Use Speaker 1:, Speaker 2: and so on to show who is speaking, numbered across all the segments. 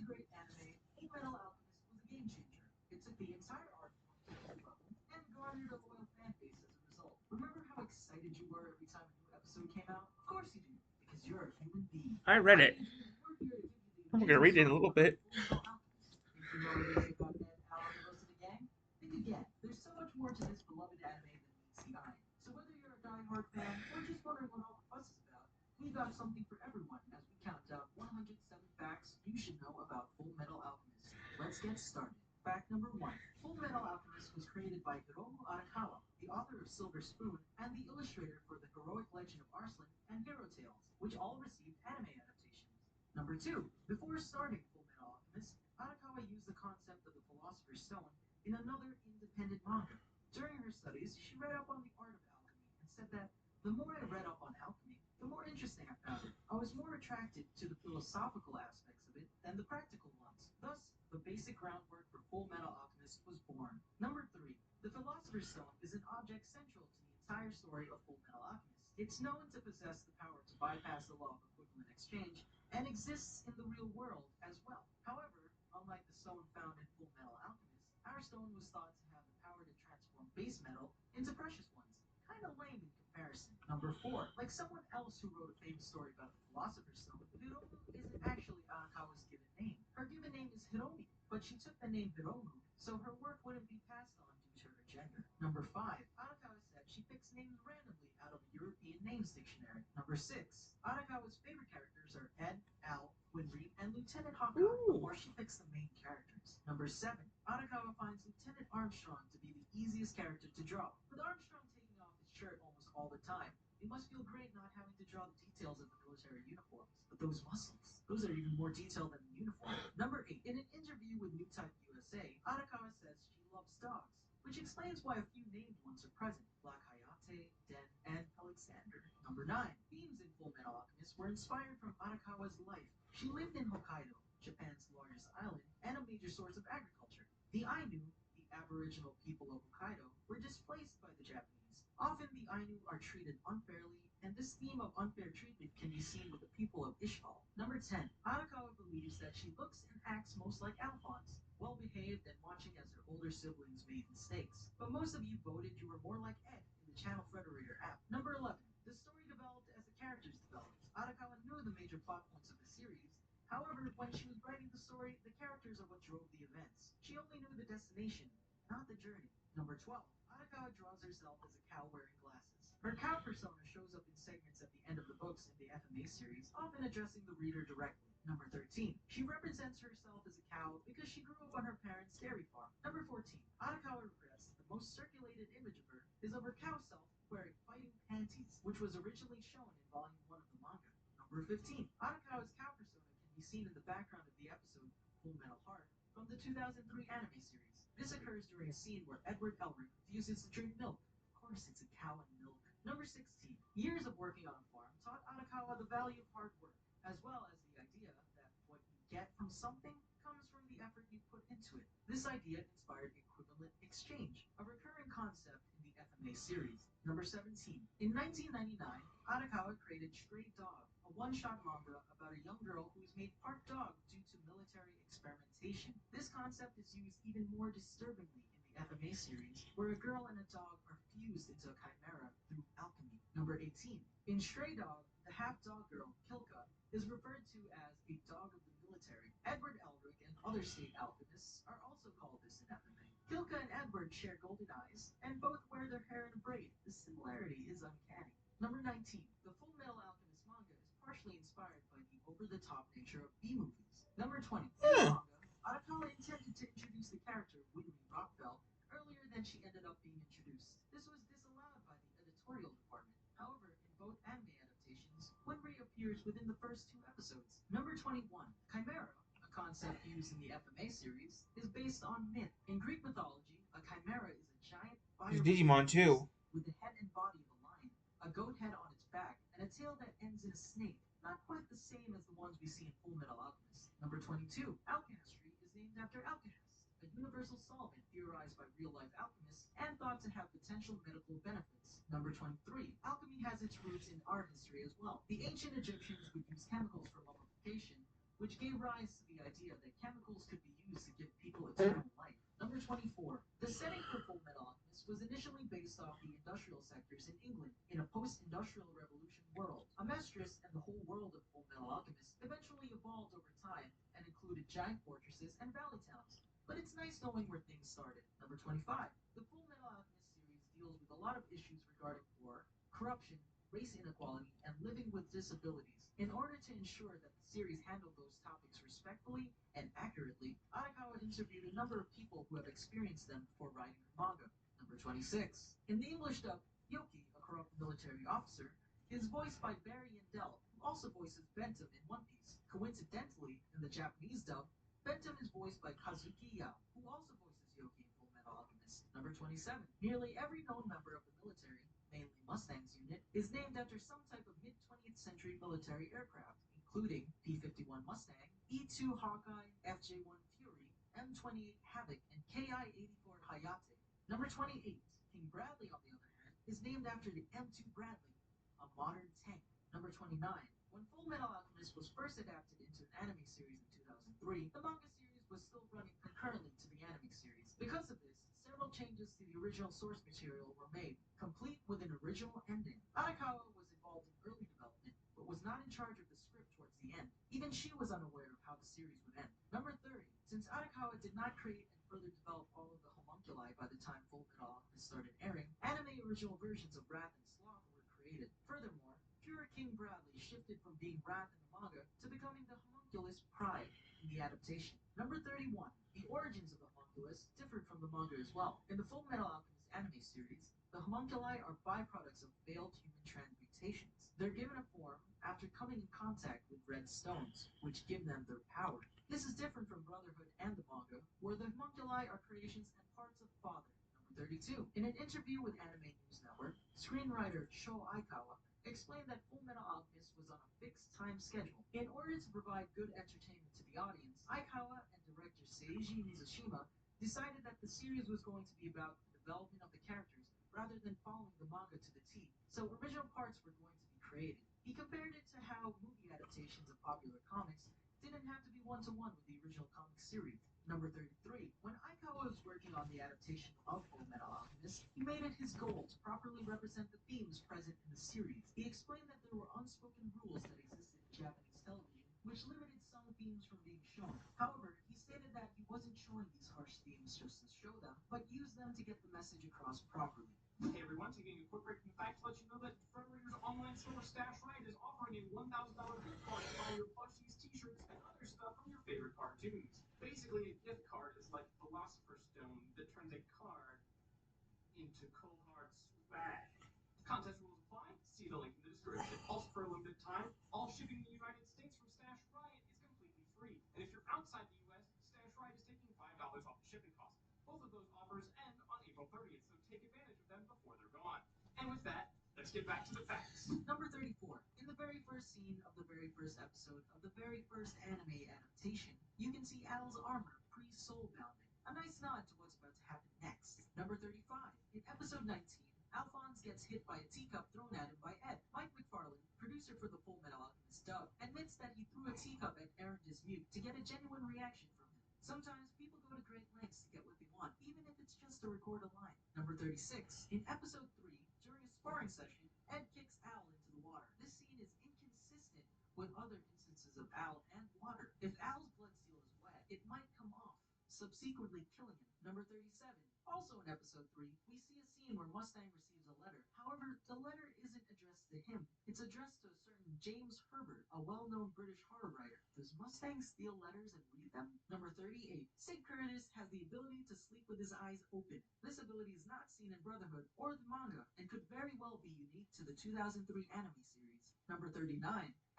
Speaker 1: great anime, Fullmetal Alchemist was a game changer. It took the entire art form to a new level and garnered a loyal fan base as a result. Remember how excited you were every time a new episode came out? Of course you do, because you're a human being.
Speaker 2: I read
Speaker 1: I'm
Speaker 2: it.
Speaker 1: Adrian, and we're here to give you the
Speaker 2: I'm gonna
Speaker 1: amazing
Speaker 2: read it in a
Speaker 1: story
Speaker 2: little
Speaker 1: behind
Speaker 2: bit.
Speaker 1: Fullmetal Alchemist. Think you know everything about Ed, Al, and the rest of the gang? Think again. There's so much more to this beloved anime than meets the eye. So whether you're a die-hard fan or just wondering what all the fuss is about, we got something for everyone as we count down 107 facts you should know about Full Metal Alchemist. Let's get started. Fact number one. Full Metal Alchemist was created by Hiromu Arakawa, the author of Silver Spoon and the illustrator for The Heroic Legend of Arslan and Hero Tales, which all received anime adaptations. Number two. Before starting Full Metal Alchemist, Arakawa used the concept of the Philosopher's Stone in another independent manga. During her studies, she read up on the art of alchemy and said that the more I read up on alchemy, the more interesting I found it. I was more attracted to the philosophical aspects of it than the practical ones. Thus, the basic groundwork for Full Metal Alchemist was born. Number three. The Philosopher's Stone is an object central to the entire story of Full Metal Alchemist. It's known to possess the power to bypass the law of equivalent exchange and exists in the real world as well. However, unlike the stone found in Full Metal Alchemist, our stone was thought to have the power to transform base metal into precious ones. Kinda lame in comparison. Number four. Like someone else who wrote a famous story about the Philosopher's Stone, Hiromu isn't actually Arakawa's given name. Her given name is Hiromi, but she took the name Hiromu, so her work wouldn't be passed on due to her gender. Number five. Arakawa said she picks names randomly out of a European names dictionary. Number six. Arakawa's favorite characters are Ed, Al, Winry, and Lieutenant Hawkeye before she picks the main characters. Number seven. Arakawa finds Lieutenant Armstrong to be the easiest character to draw, with Armstrong taking off his shirt almost all the time. It must feel great not having to draw the details of the military uniforms. But those muscles, those are even more detailed than the uniform. Number eight. In an interview with New Type USA, Arakawa says she loves dogs, which explains why a few named ones are present: Black Hayate, Den, and Alexander. Number nine. Themes in Full Metal Alchemist were inspired from Arakawa's life. She lived in Hokkaido, Japan's largest island, and a major source of agriculture. The Ainu, the aboriginal people of Hokkaido, were displaced by the Japanese. Often the Ainu are treated unfairly, and this theme of unfair treatment can be seen with the people of Ishval. Number 10. Arakawa believes that she looks and acts most like Alphonse, well behaved and watching as her older siblings made mistakes. But most of you voted you were more like Ed in the Channel Frederator app. Number 11. The story developed as the characters developed. Arakawa knew the major plot points of the series. However, when she was writing the story, the characters are what drove the events. She only knew the destination, not the journey. Number 12. Arakawa draws herself as a cow wearing glasses. Her cow persona shows up in segments at the end of the books in the FMA series, often addressing the reader directly. Number 13. She represents herself as a cow because she grew up on her parents' dairy farm. Number 14. Arakawa regrets that the most circulated image of her is of her cow self wearing fighting panties, which was originally shown in volume 1 of the manga. Number 15. Arakawa's cow persona can be seen in the background of the episode Full Metal Heart from the 2003 anime series. This occurs during a scene where Edward Elric refuses to drink milk. Of course, it's a cow and milk. Number 16. Years of working on a farm taught Arakawa the value of hard work, as well as the idea that what you get from something comes from the effort you put into it. This idea inspired equivalent exchange, a recurring concept in the FMA series. Number 17. In 1999, Arakawa created Stray Dog, a one-shot manga about a young girl who is made part dog due to military experimentation. This concept is used even more disturbingly in the FMA series, where a girl and a dog are fused into a chimera through alchemy. Number 18. In Stray Dog, the half-dog girl, Kilka, is referred to as a dog of the military. Edward Elric and other state alchemists are also called this in FMA. Kilka and Edward share golden eyes, and both wear their hair in a braid. The similarity is uncanny. Number 19. The Full Metal Alchemist manga is partially inspired by the over-the-top nature of B-movies. Number 20. In the manga, Arakawa intended to introduce the character Winry Rockbell earlier than she ended up being introduced. This was disallowed by the editorial department. However, in both anime adaptations, Winry appears within the first two episodes. Number 21. Chimera, a concept used in the FMA series, is based on myth. In Greek mythology, a chimera is a giant
Speaker 2: There's
Speaker 1: fire-breathing
Speaker 2: Digimon
Speaker 1: beast
Speaker 2: too.
Speaker 1: with the head and body of a lion, a goat head on its back, and a tail that ends in a snake. Not quite the same as the ones we see in Full Metal Alchemist. Number 22. Alchemy is named after alkahest, a universal solvent theorized by real-life alchemists and thought to have potential medical benefits. Number 23. Alchemy has its roots in art history as well. The ancient Egyptians would use chemicals for mummification, which gave rise to the idea that Industrial Revolution world. Amestris and the whole world of Full Metal Alchemist eventually evolved over time and included giant fortresses and valley towns. But it's nice knowing where things started. Number 25. The Full Metal Alchemist series deals with a lot of issues regarding war, corruption, race inequality, and living with disabilities. In order to ensure that the series handled those topics respectfully and accurately, Arakawa interviewed a number of people who have experienced them before writing her manga. Number 26. In the English dub, Yoki, a corrupt military officer, is voiced by Barry Yandell, who also voices Bentham in One Piece. Coincidentally, in the Japanese dub, Bentham is voiced by Kazuki Yao, who also voices Yoki in Full Metal Alchemist. Number 27. Nearly every known member of the military, mainly Mustang's unit, is named after some type of mid-20th century military aircraft, including P-51 Mustang, E-2 Hawkeye, FJ-1 Fury, M28 Havoc, and KI-84 Hayate. Number 28. King Bradley, on the other hand, is named after the M2 Bradley, a modern tank. Number 29. When Full Metal Alchemist was first adapted into an anime series in 2003, the manga series was still running concurrently to the anime series. Because of this, several changes to the original source material were made, complete with an original ending. Arakawa was involved in early development, but was not in charge of the script towards the end. Even she was unaware of how the series would end. Number 30. Since Arakawa did not create and further develop all of the homunculi by the time Full Metal Alchemist started airing, anime original versions of Wrath and Sloth were created. Furthermore, Pure King Bradley shifted from being Wrath in the manga to becoming the homunculus Pride in the adaptation. Number 31. The origins of the homunculus differed from the manga as well. In the Full Metal Alchemist anime series, the homunculi are byproducts of failed human transmutations. They're given a form after coming in contact with red stones, which give them their power. This is different from Brotherhood and the manga, where the homunculi are creations and parts of Father. Number 32. In an interview with Anime News Network, screenwriter Sho Aikawa explained that Full Metal Alchemist was on a fixed time schedule. In order to provide good entertainment to the audience, Aikawa and director Seiji Mizushima decided that the series was going to be about the development of the characters rather than following the manga to the T, so original parts were going to be created. He compared it to how movie adaptations of popular comics didn't have to be one-to-one with the original comic series. Number 33. When Aikawa was working on the adaptation of Full Metal Alchemist, he made it his goal to properly represent the themes present in the series. He explained that there were unspoken rules that existed in Japanese television, which limited some themes from being shown. However, he stated that he wasn't showing these harsh themes just to show them, but used them to get the message across properly.
Speaker 2: Hey everyone, taking a quick break from the facts to let you know that Frederator's online store Stash Right is offering a $1,000 gift card to buy your plushies, t-shirts, and other stuff from your favorite cartoons. Basically, a gift card is like a Philosopher's Stone that turns a card into cold hard swag. Contest rules apply. See the link in the description. Also, for a limited time, all shipping in the United States from Stash Riot is completely free. And if you're outside the US, Stash Riot is taking $5 off the shipping cost. Both of those offers end on April 30th, so take advantage of them before they're gone. And with that, let's get back to the facts.
Speaker 1: Number 34. In the very first scene of the very first episode of the very first anime adaptation, you can see Al's armor pre-soul bounding. A nice nod to what's about to happen next. Number 35. In episode 19, Alphonse gets hit by a teacup thrown at him by Ed. Mike McFarlane, producer for the Full Metal Alchemist dub, admits that he threw a teacup at Aaron Dismuke to get a genuine reaction from him. Sometimes people go to great lengths to get what they want, even if it's just to record a line. Number 36. In episode 3, during a sparring session, Ed kicks Al into the water. This scene is inconsistent with other instances of Al and water. If Al's blood seal is wet, it might come off, subsequently killing him. Number 37. Also in episode 3, we see a scene where Mustang receives a letter. However, the letter isn't addressed to him. It's addressed to a certain James Herbert, a well-known British horror writer. Does Mustang steal letters and read them? Number 38. Sid Curtis has the ability to sleep with his eyes open. This ability is not seen in Brotherhood or the manga, and could very well be unique to the 2003 anime series. Number 39.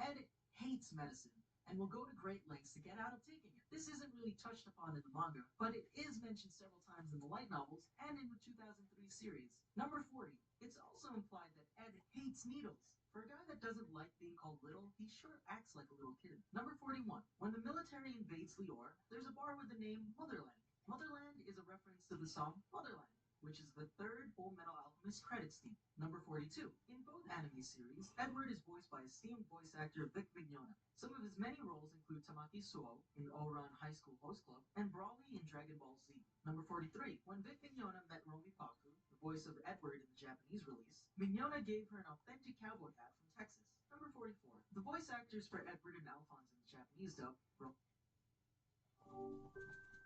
Speaker 1: Ed hates medicine, and will go to great lengths to get out of taking it. This isn't really touched upon in the manga, but it is mentioned several times in the light novels and in the 2003 series. Number 40. It's also implied that Ed hates needles. For a guy that doesn't like being called little, he sure acts like a little kid. Number 41. When the military invades Lior, there's a bar with the name Motherland. Motherland is a reference to the song Motherland, which is the third Full Metal Alchemist credits theme. Number 42. In both anime series, Edward is voiced by esteemed voice actor Vic Mignogna. Some of his many roles include Tamaki Suo in Ouran High School Host Club and Brawly in Dragon Ball Z. Number 43. When Vic Mignogna met Romi Paku, the the voice of Edward in the Japanese release, Mignona gave her an authentic cowboy hat from Texas. Number 44. The voice actors for Edward and Alphonse in the Japanese dub were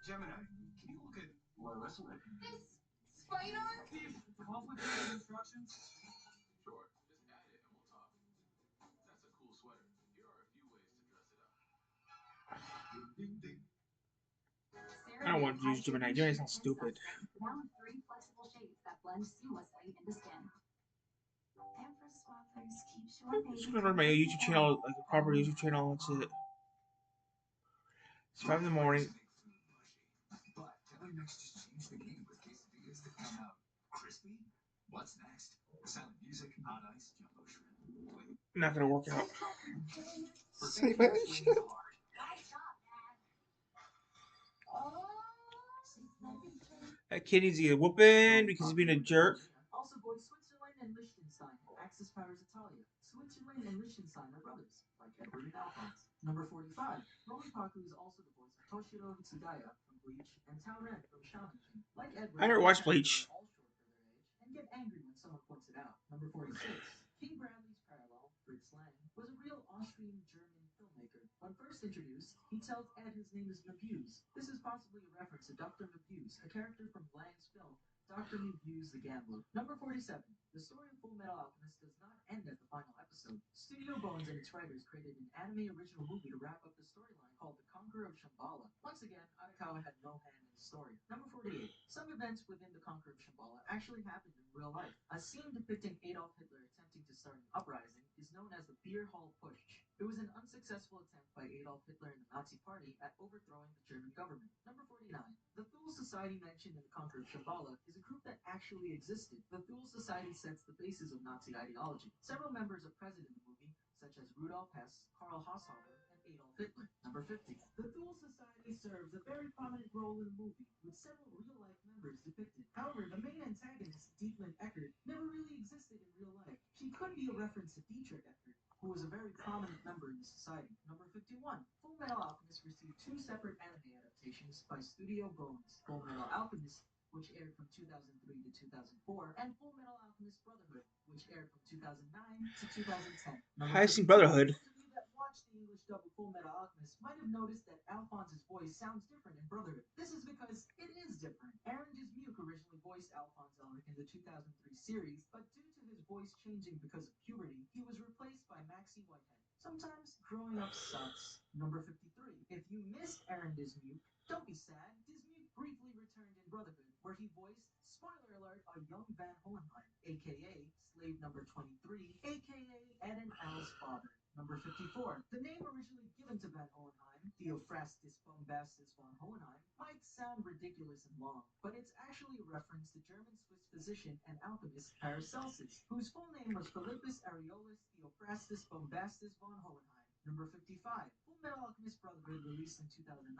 Speaker 2: Gemini, can you look at what wrestler?
Speaker 3: This spider?
Speaker 2: Steve, off with the instructions.
Speaker 4: Sure, just add it and we'll talk. That's a cool sweater. Here are a few ways to dress it up.
Speaker 2: Ding, ding.
Speaker 3: Sarah
Speaker 5: I don't want to use
Speaker 3: has
Speaker 5: Gemini.
Speaker 3: your
Speaker 5: Gemini
Speaker 3: facial
Speaker 5: sounds stupid.
Speaker 3: sunscreen, now in 3 flexible shades that blend seamlessly into skin. Empress Swappers keeps your
Speaker 5: I'm
Speaker 3: baby
Speaker 5: just gonna run my YouTube channel, like a proper YouTube channel. That's it. It's 5 in the morning.
Speaker 2: But Telemex just changed the game with quesadillas that come out crispy. What's next? Silent music, hot ice, jumbo shrimp.
Speaker 5: Not gonna work out.
Speaker 2: Perfection
Speaker 5: my
Speaker 2: swing is
Speaker 5: shit.
Speaker 2: hard.
Speaker 3: Nice job, Dad.
Speaker 5: That kid needs to get a whooping because he's being a jerk.
Speaker 1: also voiced Switzerland and Liechtenstein in Axis Powers Italia. Switzerland and Liechtenstein are brothers, like Edward and Alphonse. Number 45. Roman Paku is also the voice of Toshiro Hitsugaya from Bleach and Tao Ren from Shaman King. Like Edward,
Speaker 5: I never watched Bleach.
Speaker 1: all short for their age and get angry when someone points it out. Number 46. King Bradley's parallel, Fritz Lang, was a real Austrian-German filmmaker. When first introduced, he tells Ed his name is Mabuse. This is possibly a reference to Dr. Mabuse, a character from Lang's film Dr. Mabuse the Gambler. Number 47. The story of Full Metal Alchemist does not end at the final episode. Studio Bones and its writers created an anime original movie to wrap up the storyline called The Conqueror of Shambhala. Once again, Arakawa had no hand in the story. Number 48. Some events within The Conqueror of Shambhala actually happened in real life. A scene depicting Adolf Hitler attempting to start an uprising is known as the Beer Hall Putsch. It was an unsuccessful attempt by Adolf Hitler and the Nazi Party at overthrowing the German government. Number 49. The Thule Society mentioned in The Conqueror of Shambhala is a group that actually existed. The Thule Society sets the basis of Nazi ideology. Several members are present in the movie, such as Rudolf Hess, Karl Haushofer, and Adolf Hitler. Number 50. The Thule Society serves a very prominent role in the movie, with several real-life members depicted. However, the main antagonist, Dietland Eckert, never really existed in real life. She could be a reference to Dietrich Eckert, who was a very prominent member in the society. Number 51. Full Metal Alchemist received 2 separate anime adaptations by Studio Bones. Full Metal Alchemist, which aired from 2003 to 2004, and Full Metal Alchemist Brotherhood, which aired from 2009 to 2010.
Speaker 5: I've seen Brotherhood.
Speaker 1: Those of you that watched the English dub of Full Metal Alchemist might have noticed that Alphonse's voice sounds different in Brotherhood. This is because it is different. Aaron Dismuke originally voiced Alphonse Elric in the 2003 series, but due to his voice changing because of puberty, he was replaced by Maxie Whitehead. Sometimes growing up sucks. Number 53. If you missed Aaron Dismuke, don't be sad. Dismuke briefly returned in Brotherhood, where he voiced, spoiler alert, a young Van Hohenheim, aka Slave Number 23, aka Ed and Al's father. Number 54. The name originally given to Van Hohenheim, Theophrastus Bombastus von Hohenheim, might sound ridiculous and long, but it's actually a reference to German-Swiss physician and alchemist Paracelsus, whose full name was Philippus Areolus Theophrastus Bombastus von Hohenheim. Number 55. Full Metal Alchemist Brotherhood, released in 2009,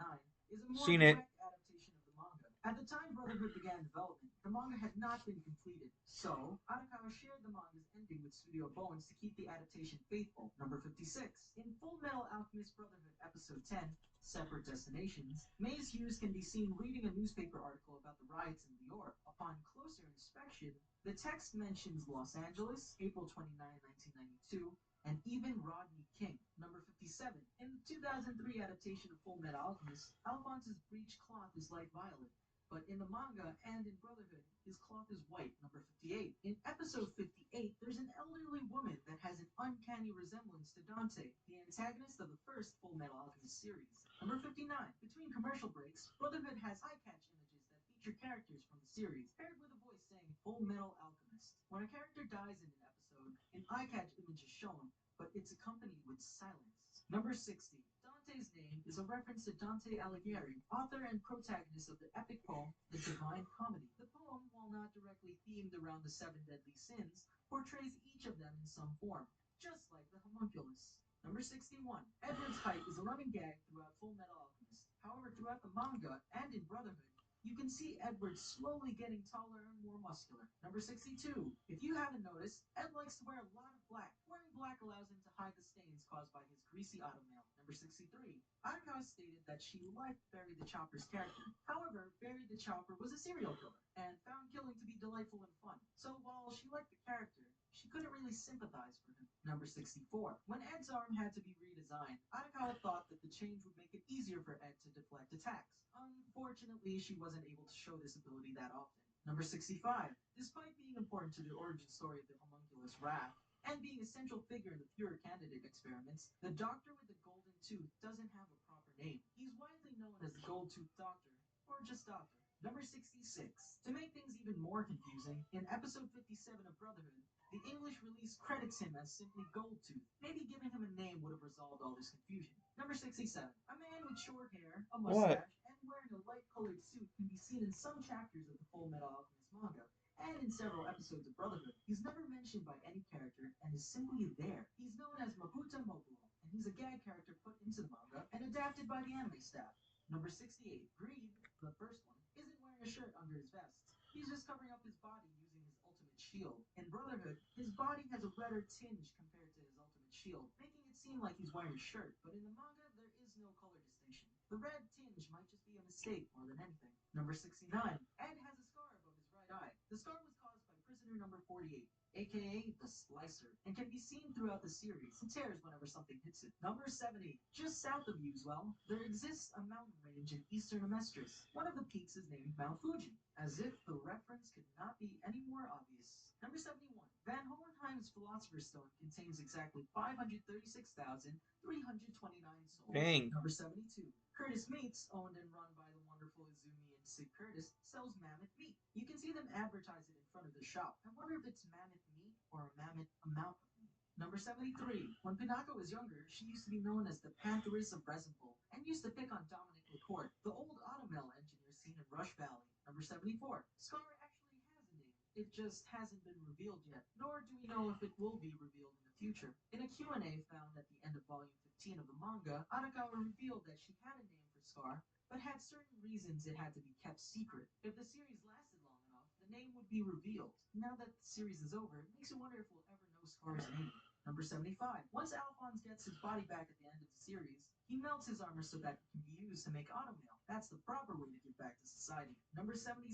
Speaker 1: is a more
Speaker 5: Seen it.
Speaker 1: direct adaptation of the manga. At the time Brotherhood began development, the manga had not been completed, so Arakawa shared the manga's ending with Studio Bones to keep the adaptation faithful. Number 56. In Full Metal Alchemist Brotherhood Episode 10, Separate Destinations, Maze Hughes can be seen reading a newspaper article about the riots in New York. Upon closer inspection, the text mentions Los Angeles, April 29, 1992, and even Rodney King. Number 57. In the 2003 adaptation of Full Metal Alchemist, Alphonse's breech cloth is light violet, but in the manga and in Brotherhood, his cloth is white. Number 58. In episode 58, there's an elderly woman that has an uncanny resemblance to Dante, the antagonist of the first Full Metal Alchemist series. Number 59. Between commercial breaks, Brotherhood has eye-catch images that feature characters from the series, paired with a voice saying Full Metal Alchemist. When a character dies in an episode, an eye-catch image is shown, but it's accompanied with silence. Number 60. Dante's name is a reference to Dante Alighieri, author and protagonist of the epic poem The Divine Comedy. The poem, while not directly themed around the 7 deadly sins, portrays each of them in some form, just like the homunculus. Number 61. Edward's height is a running gag throughout Full Metal Alchemist. However, throughout the manga and in Brotherhood, you can see Edward slowly getting taller and more muscular. Number 62. If you haven't noticed, Ed likes to wear a lot of black. Wearing black allows him to hide the stains caused by his greasy automail. Number 63. Annika stated that she liked Barry the Chopper's character. However, Barry the Chopper was a serial killer and found killing to be delightful and fun. So while she liked the character, she couldn't really sympathize for him. Number 64. When Ed's arm had to be redesigned, Annika thought that the change would make it easier for Ed to deflect attacks. Unfortunately, she wasn't able to show this ability that often. Number 65. Despite being important to the origin story of the homunculus Wrath, and being a central figure in the Fuhrer candidate experiments, the doctor with the golden tooth doesn't have a proper name. He's widely known as the Gold Tooth Doctor, or just Doctor. Number 66. To make things even more confusing, in episode 57 of Brotherhood, the English release credits him as simply Goldtooth. Maybe giving him a name would have resolved all this confusion. Number 67. A man with short hair, a mustache, and wearing a light-colored suit can be seen in some chapters of the Full Metal Alchemist manga, and in several episodes of Brotherhood. He's never mentioned by any character and is simply there. He's known as Mabuta Mokulo, and he's a gag character put into the manga and adapted by the anime staff. Number 68. Greed, the first one, isn't wearing a shirt under his vest. He's just covering up his body using his ultimate shield. In Brotherhood, his body has a redder tinge compared to his ultimate shield, making it seem like he's wearing a shirt, but in the manga, there is no color distinction. The red tinge might just be a mistake more than anything. Number 69. Ed has a scar above his right eye. The scar was caused by prisoner number 48, aka the Slicer, and can be seen throughout the series. It tears whenever something hits it. Number 70. Just south of Uswell, there exists a mountain range in eastern Amestris. One of the peaks is named Mount Fuji, as if the reference could not be any more obvious. Number 71. Van Hohenheim's Philosopher's Stone contains exactly 536,329 souls.
Speaker 5: Dang.
Speaker 1: Number 72. Curtis Meats, owned and run by the wonderful Izumi and Sid Curtis, sells mammoth meat. You can see them advertise it in front of the shop. I wonder if it's mammoth meat or a mammoth amount of meat. Number 73. When Pinako was younger, she used to be known as the Pantheress of Resinpool and used to pick on Dominic LaCourt, the old automail engineer seen in Rush Valley. Number 74. Scar actually has a name. It just hasn't been revealed yet, nor do we know if it will be revealed in the future. In a Q&A found at the end of volume 15 of the manga, Arakawa revealed that she had a name for Scar, but had certain reasons it had to be kept secret. If the series lasted long enough, the name would be revealed. Now that the series is over, it makes you wonder if we'll ever know Scar's name. Number 75. Once Alphonse gets his body back at the end of the series, he melts his armor so that it can be used to make automail. That's the proper way to give back to society. Number 76.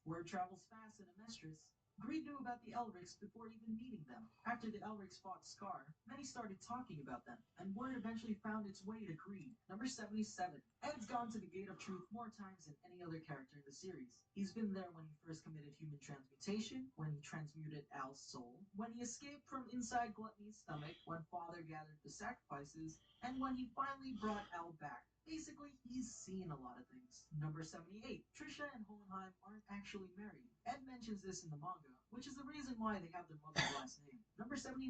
Speaker 1: Word travels fast in Amestris. Greed knew about the Elrics before even meeting them. After the Elrics fought Scar, many started talking about them, and word eventually found its way to Greed. Number 77. Ed's gone to the Gate of Truth more times than any other character in the series. He's been there when he first committed human transmutation, when he transmuted Al's soul, when he escaped from inside Gluttony's stomach, when Father gathered the sacrifices, and when he finally brought Al back. Basically, he's seen a lot of things. Number 78. Trisha and Hohenheim aren't actually married. Ed mentions this in the manga, which is the reason why they have their mother's last name. Number 79.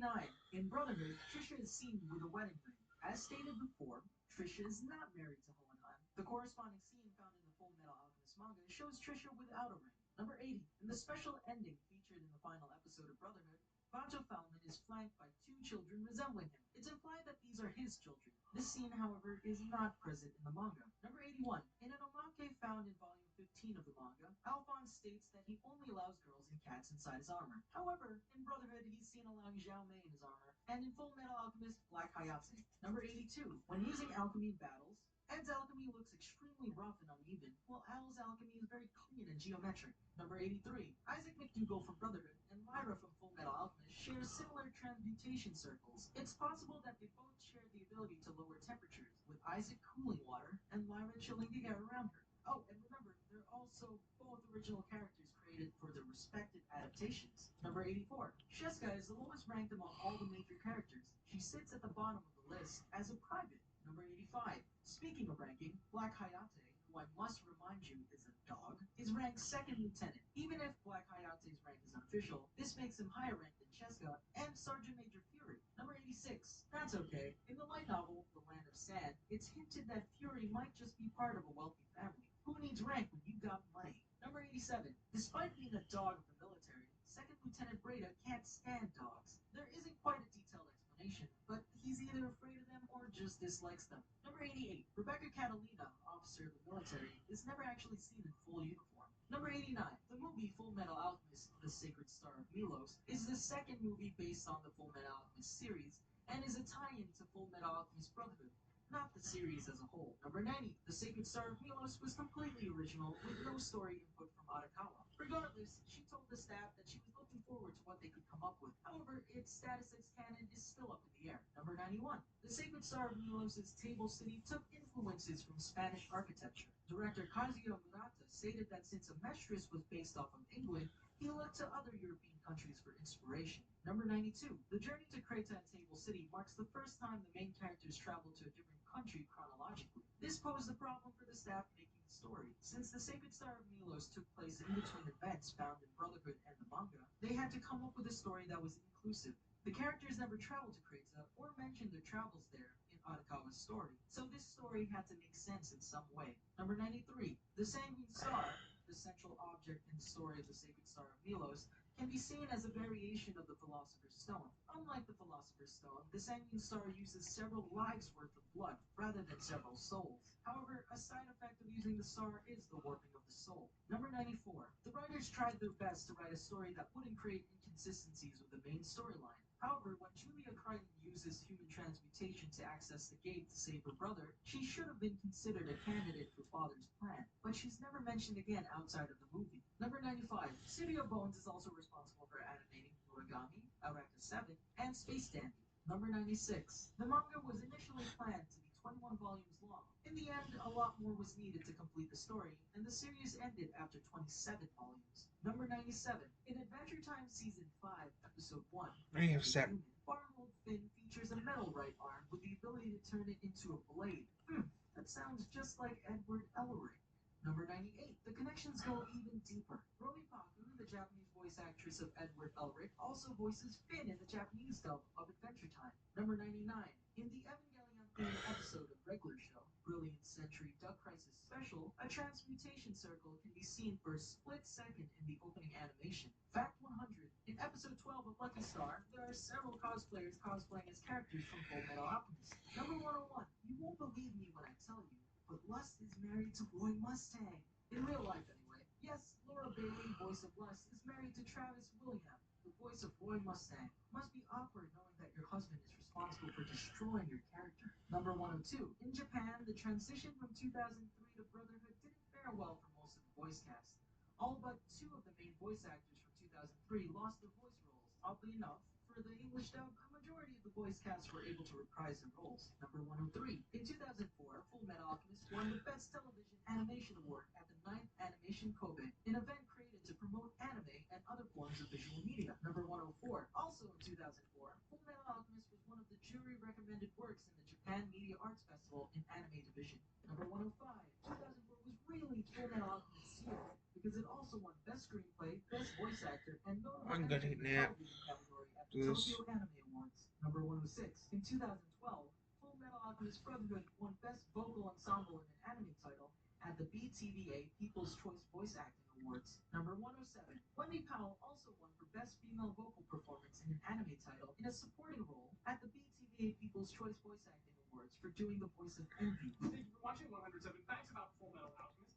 Speaker 1: In Brotherhood, Trisha is seen with a wedding ring. As stated before, Trisha is not married to Hohenheim. The corresponding scene found in the Full Metal Alchemist manga shows Trisha without a ring. Number 80. In the special ending featured in the final episode of Brotherhood, Vato Falman is flanked by two children resembling him. It's implied that these are his children. This scene, however, is not present in the manga. Number 81. In an omake found in volume 15 of the manga, Alphonse states that he only allows girls and cats inside his armor. However, in Brotherhood, he's seen allowing Xiao Mei in his armor, and in Full Metal Alchemist, Black Hayate. Number 82. When using alchemy in battles, Ed's alchemy looks extremely rough and uneven, while Al's alchemy is very clean and geometric. Number 83. Isaac McDougall from Brotherhood and Lyra from Full Metal Alchemist share similar transmutation circles. It's possible that they both share the ability to lower temperatures, with Isaac cooling water and Lyra chilling the air around her. Oh, and remember, they're also both original characters created for their respective adaptations. Number 84. Sheska is the lowest ranked among all the major characters. She sits at the bottom of the list as a private. Number 85. Speaking of ranking, Black Hayate, who I must remind you is a dog, is ranked second lieutenant. Even if Black Hayate's rank is unofficial, this makes him higher ranked than Cheska and Sergeant Major Fury. Number 86. That's okay. In the light novel, The Land of Sand, it's hinted that Fury might just be part of a wealthy family. Who needs rank when you got money? Number 87. Despite being a dog of the military, Second Lieutenant Breda can't stand dogs. There isn't quite a detailed explanation, but he's either afraid of them or just dislikes them. Number Number 88, Rebecca Catalina, officer of the military, is never actually seen in full uniform. Number 89, the movie Full Metal Alchemist: The Sacred Star of Milos is the second movie based on the Full Metal Alchemist series and is a tie-in to Full Metal Alchemist Brotherhood, not the series as a whole. Number 90, The Sacred Star of Milos was completely original with no story input from Arakawa. Regardless, she told the staff that she was looking forward to what they could come up with. However, its status as canon is still up in the air. Number 91, The Sacred Star of Milos' Table City took influences from Spanish architecture. Director Kazuya Murata stated that since Amestris was based off of England, he looked to other European countries for inspiration. Number 92, The Journey to Kreta and Table City marks the first time the main characters travel to a different country chronologically. This posed a problem for the staff making the story. Since The Sacred Star of Milos took place in between events found in Brotherhood and the manga, they had to come up with a story that was inclusive. The characters never traveled to Kreta or mentioned their travels there in Arakawa's story, so this story had to make sense in some way. Number 93, The Sanguine Star, the central object in the story of The Sacred Star of Milos, can be seen as a variation of the Philosopher's Stone. Unlike the Philosopher's Stone, the Sanguine Star uses several lives worth of blood rather than several souls. However, a side effect of using the star is the warping of the soul. Number 94. The writers tried their best to write a story that wouldn't create inconsistencies with the main storyline. However, when Julia Crichton uses human transmutation to access the gate to save her brother, she should have been considered a candidate for Father's plan, but she's never mentioned again outside of the movie. Number 95. Studio Bones is also responsible for animating Origami, Eureka 7, and Space Dandy. Number 96. The manga was initially planned to be 21 volumes long. In the end, a lot more was needed to complete the story, and the series ended after 27 volumes. Number 97. In Adventure Time Season 5, Episode 1, Farmold Finn features a metal right arm with the ability to turn it into a blade. That sounds just like Edward Elric. Number 98. The connections go even deeper. Romi Paku, the Japanese voice actress of Edward Elric, also voices Finn in the Japanese dub of Adventure Time. Number 99. In the Evangelion-themed episode of Regular Show, Brilliant Century Duck Crisis Special, a transmutation circle can be seen for a split second in the opening animation. Fact 100. In episode 12 of Lucky Star, there are several cosplayers cosplaying as characters from Full Metal Alchemist. Number 101. You won't believe me when I tell you, but Lust is married to Roy Mustang. In real life, anyway. Yes, Laura Bailey, voice of Lust, is married to Travis Willingham, the voice of Roy Mustang. Must be awkward knowing that your husband is responsible for destroying your character. Number 102. In Japan, the transition from 2003 to Brotherhood didn't fare well for most of the voice cast. All but two of the main voice actors from 2003 lost their voice roles. Oddly enough, for the English dub, a majority of the voice cast were able to reprise their roles. Number 103. In 2004, Full Metal Alchemist won the Best Television Animation Award at the 9th Animation Kobe, an event created to promote anime and other forms of visual media. Number 104. Also in 2004, Full Metal Alchemist was one of the jury-recommended works in the Japan Media Arts Festival in Anime Division. Number 105. 2004 was really Full Metal Alchemist's year, because it also won Best Screenplay, Best Voice Actor, and Notable
Speaker 5: I'm
Speaker 1: Actor
Speaker 5: gonna
Speaker 1: in the
Speaker 5: nap.
Speaker 1: television category at the Tokyo Anime Awards. Number 106. In 2012, Full Metal Alchemist Brotherhood won Best Vocal Ensemble in an Anime title at the BTVA People's Choice Voice Acting Awards. Number 107. Wendy Powell also won for Best Female Vocal Performance in an Anime title in a supporting role at the BTVA People's Choice Voice Acting Awards for doing the voice of Envy.
Speaker 2: Thank you for watching 107 Facts About Full Metal Alchemist.